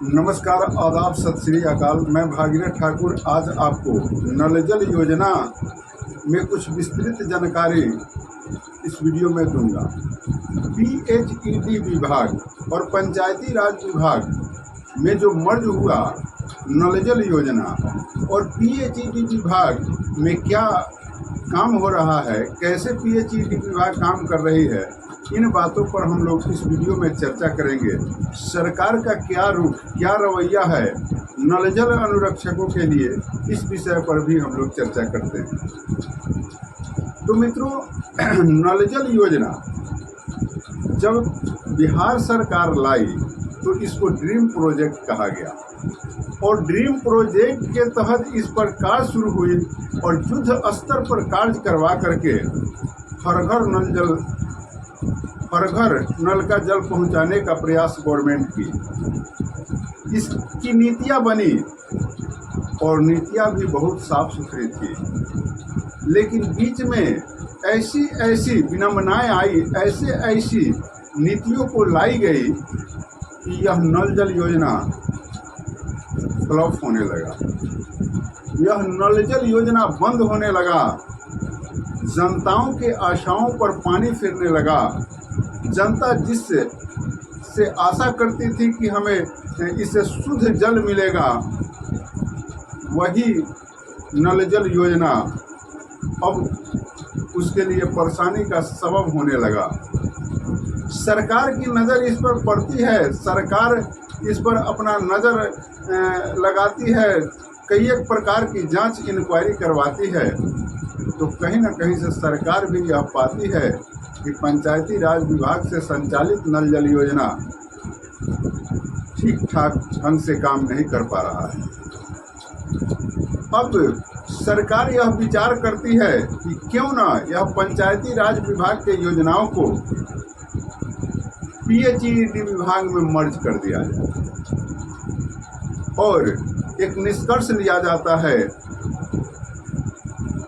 नमस्कार, आदाब, सत श्री अकाल। मैं भागीरथ ठाकुर आज आपको नल जल योजना में कुछ विस्तृत जानकारी इस वीडियो में दूंगा। पीएचईडी विभाग और पंचायती राज विभाग में जो मर्ज हुआ नल जल योजना और पीएचईडी विभाग में क्या काम हो रहा है, कैसे पीएचईडी विभाग काम कर रही है, इन बातों पर हम लोग इस वीडियो में चर्चा करेंगे। सरकार का क्या रुख, क्या रवैया है नल जल अनुरक्षकों के लिए, इस विषय पर भी हम लोग चर्चा करते हैं। तो मित्रों, नल जल योजना जब बिहार सरकार लाई तो इसको ड्रीम प्रोजेक्ट कहा गया और ड्रीम प्रोजेक्ट के तहत इस पर कार्य शुरू हुई और युद्ध स्तर पर कार्य करवा करके हर घर नल का जल पहुंचाने का प्रयास गवर्नमेंट की। इसकी नीतियां बनी और नीतियां भी बहुत साफ सुथरी थी, लेकिन बीच में ऐसी विडंबनाएं आई, ऐसी नीतियों को लाई गई कि यह नल जल योजना फ्लॉप होने लगा। यह नल जल योजना बंद होने लगा, जनताओं के आशाओं पर पानी फिरने लगा। जनता जिससे आशा करती थी कि हमें इससे शुद्ध जल मिलेगा, वही नल जल योजना अब उसके लिए परेशानी का सबब होने लगा। सरकार की नज़र इस पर पड़ती है, सरकार इस पर अपना नज़र लगाती है, कई एक प्रकार की जांच इंक्वायरी करवाती है, तो कहीं ना कहीं से सरकार भी यह पाती है कि पंचायती राज विभाग से संचालित नल जल योजना ठीक ठाक ढंग से काम नहीं कर पा रहा है। अब सरकार यह विचार करती है कि क्यों ना यह पंचायती राज विभाग के योजनाओं को पीएचईडी विभाग में मर्ज कर दिया जाए और एक निष्कर्ष लिया जाता है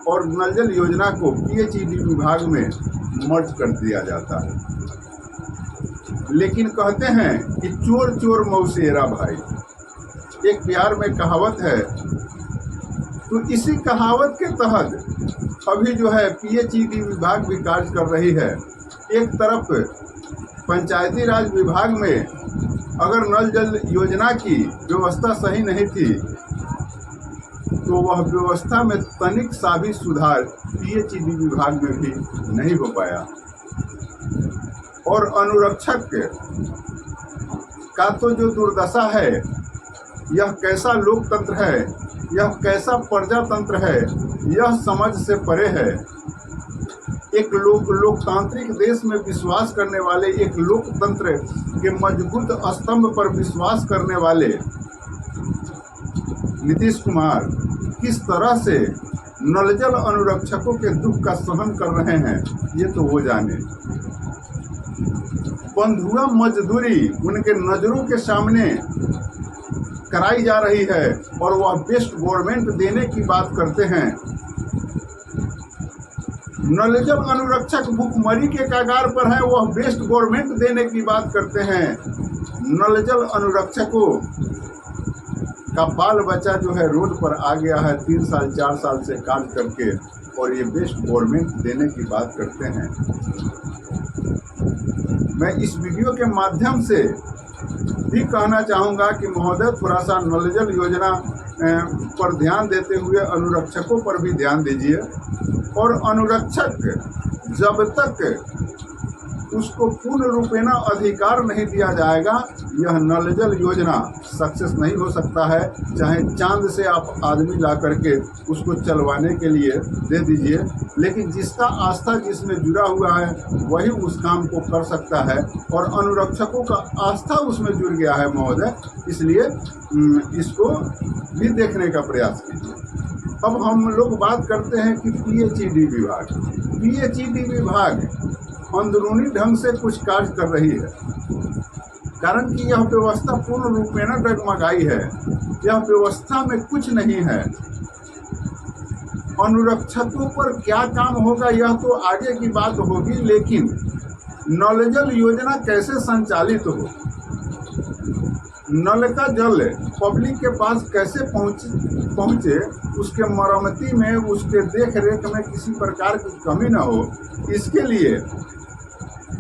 और नल जल योजना को पीएचईडी विभाग में मर्ज कर दिया जाता है। लेकिन कहते हैं कि चोर चोर मौसेरा भाई, एक बिहार में कहावत है, तो इसी कहावत के तहत अभी जो है पीएचईडी विभाग भी कार्य कर रही है। एक तरफ पंचायती राज विभाग में अगर नल जल योजना की व्यवस्था सही नहीं थी तो वह व्यवस्था में तनिक सा भी सुधार पीएचईडी विभाग में भी नहीं हो पाया और अनुरक्षक का तो जो दुर्दशा है, यह कैसा लोकतंत्र है, यह कैसा प्रजातंत्र है, यह समझ से परे है। एक लोकतांत्रिक देश में विश्वास करने वाले, एक लोकतंत्र के मजबूत स्तंभ पर विश्वास करने वाले नीतीश कुमार किस तरह से नल जल अनुरक्षकों के दुख का सहन कर रहे हैं, ये तो वो जाने। बंधुआ मजदूरी उनके नजरों के सामने कराई जा रही है और वह बेस्ट गवर्नमेंट देने की बात करते हैं। नल जल अनुरक्षक भूखमरी के कगार पर है, वह बेस्ट गवर्नमेंट देने की बात करते हैं। नल जल अनुरक्षकों का बाल बच्चा जो है रोड पर आ गया है 3 साल 4 साल से कार्य करके, और ये बेस्ट गवर्नमेंट देने की बात करते हैं। मैं इस वीडियो के माध्यम से भी कहना चाहूँगा कि महोदय, थोड़ा सा नल जल योजना पर ध्यान देते हुए अनुरक्षकों पर भी ध्यान दीजिए और अनुरक्षक जब तक उसको पूर्ण रूपेण अधिकार नहीं दिया जाएगा, यह नल जल योजना सक्सेस नहीं हो सकता है। चाहे चांद से आप आदमी ला करके उसको चलवाने के लिए दे दीजिए, लेकिन जिसका आस्था जिसमें जुड़ा हुआ है वही उस काम को कर सकता है और अनुरक्षकों का आस्था उसमें जुड़ गया है महोदय, इसलिए इसको भी देखने का प्रयास कीजिए। अब हम लोग बात करते हैं कि पीएचईडी विभाग अंदरूनी ढंग से कुछ कार्य कर रही है, कारण कि यह व्यवस्था पूर्ण रूपेण डगमगाई है, यह व्यवस्था में कुछ नहीं है। अनुरक्षकों पर क्या काम होगा यह तो आगे की बात होगी, लेकिन नल जल योजना कैसे संचालित हो, नल का जल पब्लिक के पास कैसे पहुँचे, उसके मरम्मती में, उसके देख रेख में किसी प्रकार की कमी न हो, इसके लिए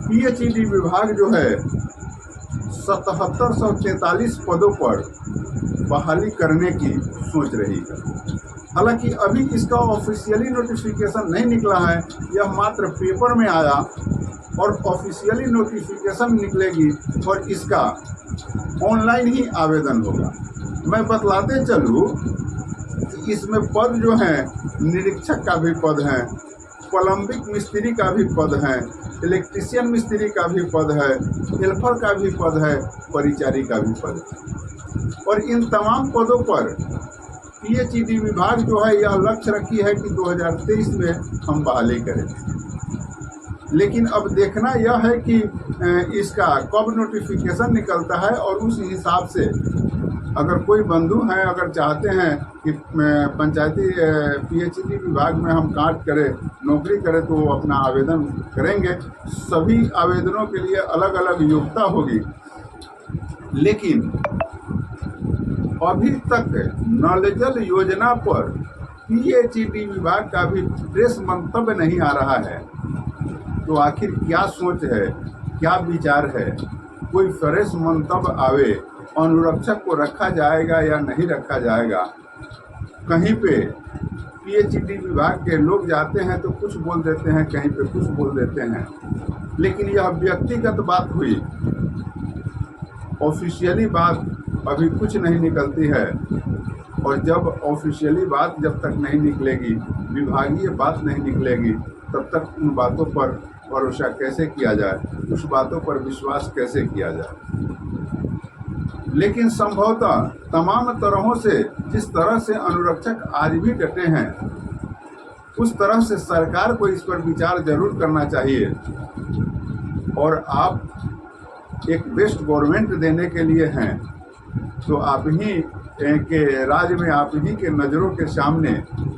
PHED विभाग जो है 7743 पदों पर बहाली करने की सोच रही है। हालांकि अभी इसका ऑफिशियली नोटिफिकेशन नहीं निकला है, यह मात्र पेपर में आया और ऑफिशियली नोटिफिकेशन निकलेगी और इसका ऑनलाइन ही आवेदन होगा। मैं बतलाते चलूँ कि इसमें पद जो हैं, निरीक्षक का भी पद है, प्लम्बिंग मिस्त्री का भी पद है, इलेक्ट्रीशियन मिस्त्री का भी पद है, हेल्पर का भी पद है, परिचारी का भी पद है। और इन तमाम पदों पर PHED विभाग जो है यह लक्ष्य रखी है कि 2023 में हम बहाली करें। लेकिन अब देखना यह है कि इसका कब नोटिफिकेशन निकलता है और उस हिसाब से अगर कोई बंधु हैं, अगर चाहते हैं कि पंचायती PHED विभाग में हम कार्य करें, नौकरी करें, तो वो अपना आवेदन करेंगे। सभी आवेदनों के लिए अलग अलग योग्यता होगी। लेकिन अभी तक नल जल योजना पर PHED विभाग का भी प्रेस मंतव्य नहीं आ रहा है। तो आखिर क्या सोच है, क्या विचार है? कोई फ्रेश मंतव्य आवे, अनुरक्षक को रखा जाएगा या नहीं रखा जाएगा? कहीं पे PHED विभाग के लोग जाते हैं तो कुछ बोल देते हैं, कहीं पे कुछ बोल देते हैं। लेकिन यह व्यक्तिगत बात हुई, ऑफिशियली बात अभी कुछ नहीं निकलती है। और जब ऑफिशियली बात जब तक नहीं निकलेगी, विभागीय बात नहीं निकलेगी, तब तक उन बातों पर भरोसा कैसे किया जाए, उस बातों पर विश्वास कैसे किया जाए? लेकिन संभवतः तमाम तरहों से, जिस तरह से अनुरक्षक आज भी डटे हैं, उस तरह से सरकार को इस पर विचार जरूर करना चाहिए। और आप एक बेस्ट गवर्नमेंट देने के लिए हैं, तो आप ही के राज्य में, आप ही के नज़रों के सामने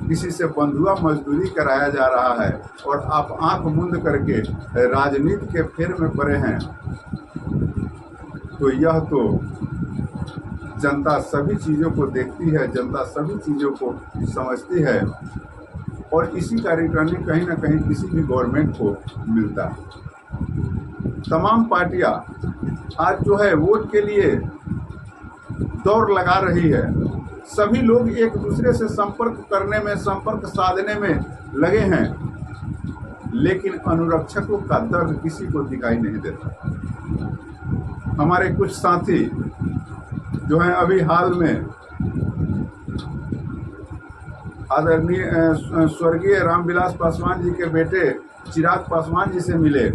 किसी से बंधुआ मजदूरी कराया जा रहा है और आप आंख मूंद करके राजनीति के फेर में पड़े हैं। तो यह तो जनता सभी चीज़ों को देखती है, जनता सभी चीज़ों को समझती है और इसी का रिटर्निंग कहीं ना कहीं किसी भी गवर्नमेंट को मिलता है। तमाम पार्टियां आज जो है वोट के लिए दौड़ लगा रही है। सभी लोग एक दूसरे से संपर्क करने में, संपर्क साधने में लगे हैं, लेकिन अनुरक्षकों का दर्द किसी को दिखाई नहीं देता। हमारे कुछ साथी जो हैं अभी हाल में आदरणीय स्वर्गीय रामविलास पासवान जी के बेटे चिराग पासवान जी से मिले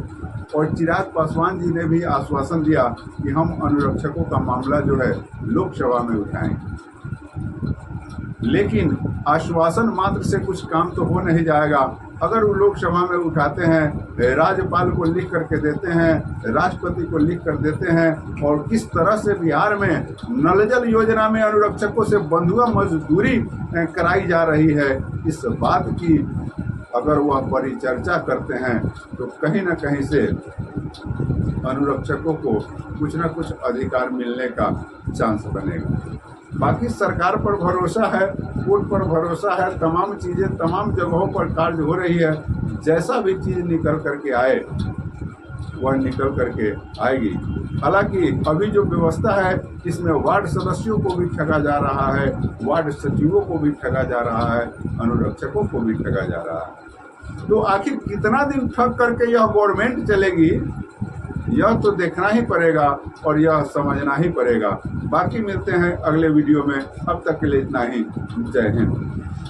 और चिराग पासवान जी ने भी आश्वासन दिया कि हम अनुरक्षकों का मामला जो है लोकसभा में उठाएंगे। लेकिन आश्वासन मात्र से कुछ काम तो हो नहीं जाएगा। अगर वो लोकसभा में उठाते हैं, राज्यपाल को लिख करके देते हैं, राष्ट्रपति को लिख कर देते हैं, और किस तरह से बिहार में नल जल योजना में अनुरक्षकों से बंधुआ मजदूरी कराई जा रही है, इस बात की अगर वह परिचर्चा करते हैं तो कहीं ना कहीं से अनुरक्षकों को कुछ ना कुछ अधिकार मिलने का चांस बनेगा। बाकी सरकार पर भरोसा है, कोर्ट पर भरोसा है, तमाम चीज़ें तमाम जगहों पर कार्य हो रही है। जैसा भी चीज़ निकल करके आए वह निकल करके आएगी। हालांकि अभी जो व्यवस्था है इसमें वार्ड सदस्यों को भी ठगा जा रहा है, वार्ड सचिवों को भी ठगा जा रहा है, अनुरक्षकों को भी ठगा जा रहा है। तो आखिर कितना दिन ठग करके यह गवर्नमेंट चलेगी, यह तो देखना ही पड़ेगा और यह समझना ही पड़ेगा। बाकी मिलते हैं अगले वीडियो में, अब तक के लिए इतना ही। जय हिंद।